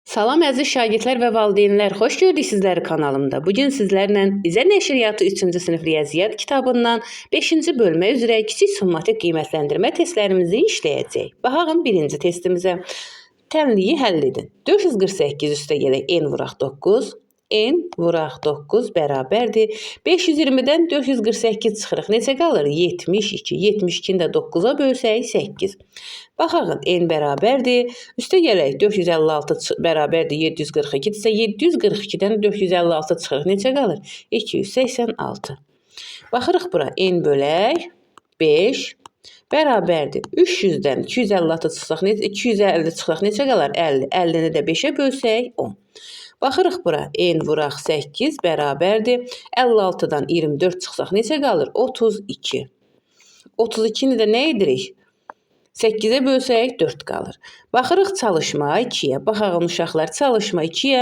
Salam əziz şagirdlər və valideynlər, xoş gördük sizləri kanalımda. Bugün sizlərlə bizə nəşriyyatı 3-cü sinif riyaziyyat kitabından 5-ci bölmə üzrə kiçik summativ qiymətləndirmə testlərimizi işləyəcək. Baxaq birinci testimizə. Tənliyi həll edin. 448 üstə gələk n vuraq 9. N vuraq 9 bərabərdir. 520-dən 448 çıxırıq. Neçə qalır? 72. 72-ni də 9-a bölsək 8. Baxaq, n bərabərdir. Üstə gələk 456 bərabərdir 742. İsə 742-dən 456 çıxırıq. Neçə qalır? 286. Baxırıq bura. N bölək 5 bərabərdir. 300-dən 256 çıxsaq, 250 çıxsaq neçə qalar? 50. 50-ni də 5-ə bölsək 10. Baxırıq bura. N vuraq 8 bərabərdir. 56-dan 24 çıxsaq neçə qalır? 32. 32-ni də nə edirik? 8-ə bölsək 4 qalır. Baxırıq çalışma 2-yə. Baxaq uşaqlar, çalışma 2-yə.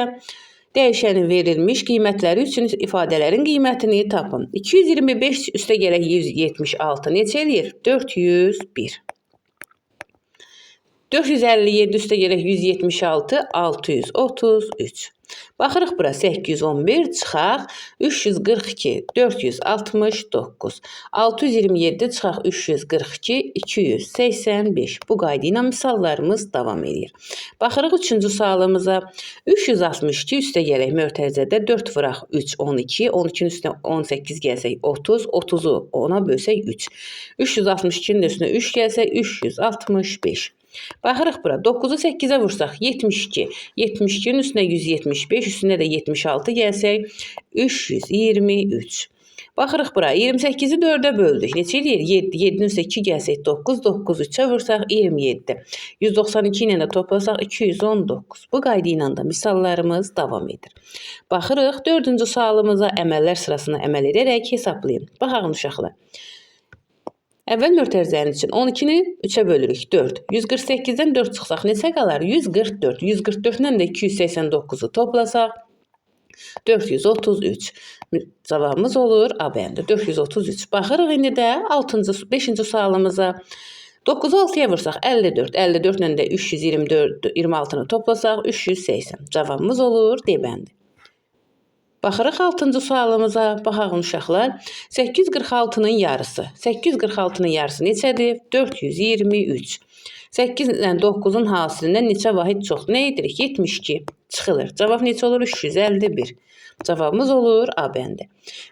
Dəyişənin verilmiş qiymətləri üçün ifadələrin qiymətini tapın. 225 üstə gələk 176 neçə eləyir? 401. 457 üstə gələk 176 633. Baxırıq bura 811 çıxaq 342 469. 627 çıxaq 342 285. Bu qayda ilə misallarımız davam edir. Baxırıq 3-cü sualımıza. 362 üstə gələk mötərizədə 4 vuraq 3 12. 12-nin üstünə 18 gəlsək 30. 30-u 10-a bölsək 3. 362-nin üstünə 3 gəlsək 365. Baxırıq bura. 9-u 8-ə vursaq 72. 72-nin üstünə 175, üstünə də 76 gəlsək 323. Baxırıq bura. 28-i 4-ə böldük. Neçə eləyir? 7. 7-nin üstə 2 gəlsək 9. 9 3-ə vursaq 27. 192 ilə də toplasaq 219. Bu qayda ilə də misallarımız davam edir. Baxırıq 4-cü sualımıza əməllər sırasına əməl edərək hesablayın. Baxaq uşaqlar. Əvvəl mötərizənin üçün 12-ni 3-ə bölürük 4. 148-dən 4 çıxsaq neçə qalar? 144. 144-dən də 289-u toplasaq 433. Cavabımız olur A bəndi 433. Baxırıq indi də 5-ci sualımıza. 9-u 6-ya vursaq 54. 54-lə də 326-nı toplasaq 380. Cavabımız olur D bəndi. Baxırıq 6-cı sualımıza. Baxaq uşaqlar. 846-nın yarısı. 846-nın yarısı neçədir? 423. 8 ilə 9-un hasilindən neçə vahid çox? Nə edirik? 72 çıxılır. Cavab neçə olur? 351. Cavabımız olur A bəndi.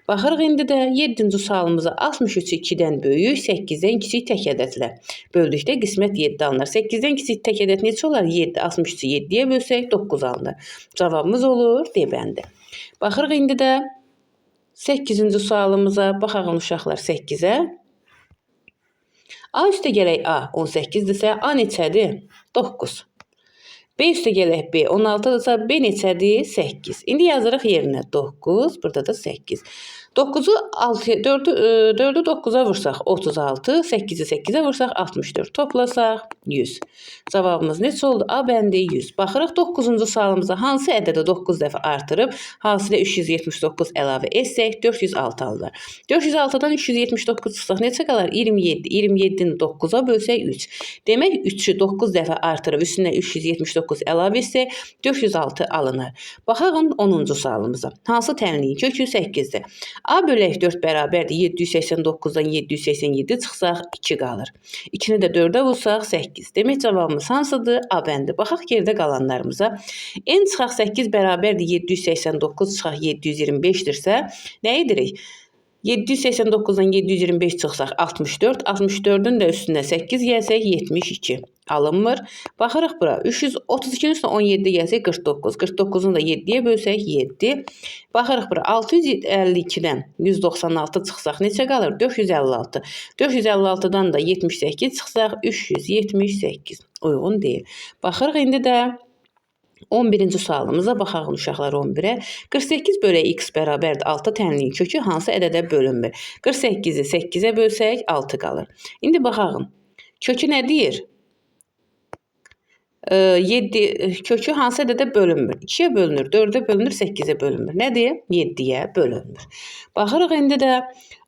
Baxırıq indi də 7-ci sualımıza. 63-ü 2-dən böyük, 8-dən kiçik tək ədədlə böldükdə qismət 7 alınır. 8-dən kiçik tək ədəd neçə olar? 7. 63-ü 7-yə bölsək 9 alınır. Cavabımız olur D bəndi. Baxırıq indi də 8-ci sualımıza. Baxaq uşaqlar 8-ə. A üstə gələk A 18-dirsə A neçədir? 9. B üstə gələk B 16-dırsa B neçədir? 8. İndi yazırıq yerinə 9, burada da 8. 4-ü 9-a vursaq 36, 8-i 8-ə vursaq 64. Toplasaq 100. Cavabımız neçə oldu? A bəndi 100. Baxırıq 9-cu sualımıza. Hansı ədədə 9 dəfə artırıb, hasilə 379 əlavə etsək 406 alınır. 406-dan 379 çıxsaq neçə qalar? 27. 27-ni 9-a bölsək 3. Demək 3-ü 9 dəfə artırıb, üstünə 379 əlavə etsək 406 alınır. Baxaq 10-cu sualımıza. Hansı tənliyin kökü 8-dir? A bölək 4 bərabərdir. 789-dan 787 çıxsaq 2 qalır. 2-ni də 4-ə vursaq 8. Demək cavabımız hansıdır? A bəndi. Baxaq geridə qalanlarımıza. N çıxaq 8 bərabərdir. 789 çıxaq 725-dirsə nə edirik? 789-dan 725 çıxsaq 64. 64-ün də üstünə 8 gəlsək 72. Alınmır. Baxırıq bura. 332-nin üstünə 17 gəlsək 49. 49-unu da 7-yə bölsək 7. Baxırıq bura. 652-dən 196 çıxsaq neçə qalır? 456. 456-dan da 78 çıxsaq 378. Uyğun deyil. Baxırıq indi də 11-ci sualımıza. Baxaq uşaqlar 11-ə. 48 bölək x bərabərdir 6 tənliyin kökü hansı ədədə bölünmür? 48-i 8-ə bölsək 6 qalır. İndi baxaq. Kökü nə deyir? 7 kökü hansı ədədə bölünmür? 2-yə bölünür, 4-ə bölünür, 8-ə bölünmür. Nədir? 7-yə bölünmür. Baxırıq indi də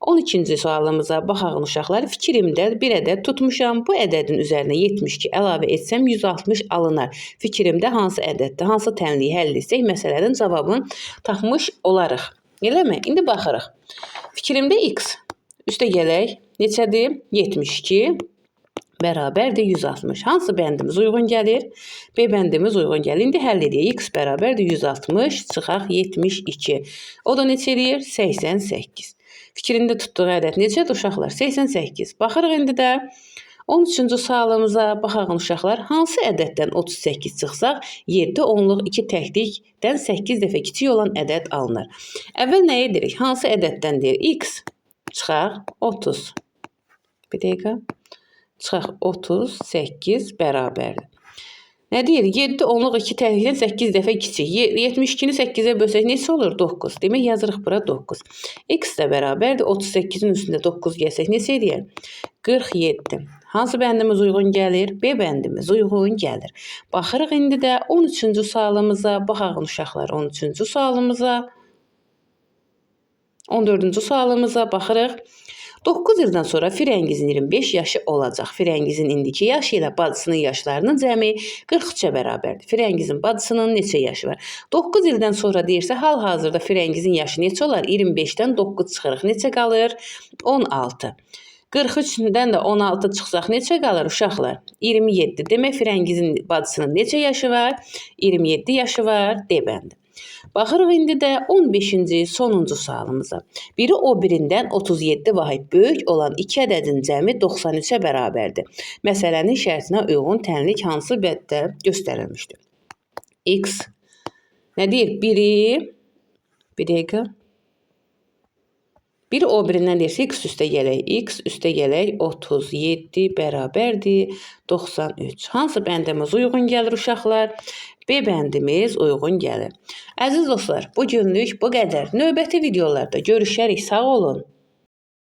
12-ci sualımıza. Baxaq uşaqlar. Fikrimdə bir ədəd tutmuşam. Bu ədədin üzərinə 72 əlavə etsəm 160 alınar. Fikrimdə hansı ədəddir? Hansı tənliyi həll etsək məsələnin cavabını tapmış olarıq. Eləmi? İndi baxırıq. Fikrimdə x üstə gələk. Neçədir? 72 bərabərdir 160. Hansı bəndimiz uyğun gəlir? B bəndimiz uyğun gəlir. İndi həll edək. X bərabərdir 160 çıxaq 72. O da neçə eləyir? 88. Fikrində tutduğu ədəd neçədir uşaqlar? 88. Baxırıq indi də 13-cü sualımıza. Baxaq uşaqlar. Hansı ədəddən 38 çıxsaq 7 onluq 2 təklikdən 8 dəfə kiçik olan ədəd alınır. Əvvəl nə edirik? Hansı ədəddən deyir? X çıxaq 30. Bir dəqiqə. Çıxaq 38 bərabərdir. Nə deyir? 7 onluq 2 təklikdən 8 dəfə kiçik. 72-ni 8-ə bölsək neçə olur? 9. Demək yazırıq bura 9. X də bərabərdir. 38-in üstündə 9 gəlsək neçə edir? 47. Hansı bəndimiz uyğun gəlir? B bəndimiz uyğun gəlir. Baxırıq indi də 13-cü sualımıza. Baxaq uşaqlar 13-cü sualımıza. 14-cü sualımıza baxırıq. 9 ildən sonra Firəngizin 25 yaşı olacaq. Firəngizin indiki yaşı ilə bacısının yaşlarının cəmi 43-ə bərabərdir. Firəngizin bacısının neçə yaşı var? 9 ildən sonra deyirsə, hal-hazırda Firəngizin yaşı neçə olar? 25-dən 9 çıxırıq. Neçə qalır? 16. 43-dən də 16 çıxsaq neçə qalır uşaqlar? 27. Demək Firəngizin bacısının neçə yaşı var? 27 yaşı var. D bəndi. Baxırıq indi də 15-ci sonuncu sualımıza. Biri o birindən 37 vahid böyük olan iki ədədin cəmi 93-ə bərabərdir. Məsələnin şərtinə uyğun tənlik hansı bəddə göstərilmişdir? X nə deyir? Bir dəqiqə. Biri o birindən deyirsə, x üstə gələk 37 bərabərdir 93. Hansı bəndimiz uyğun gəlir uşaqlar? B bəndimiz uyğun gəlir. Əziz dostlar, bu günlük bu qədər. Növbəti videolarda görüşərik. Sağ olun.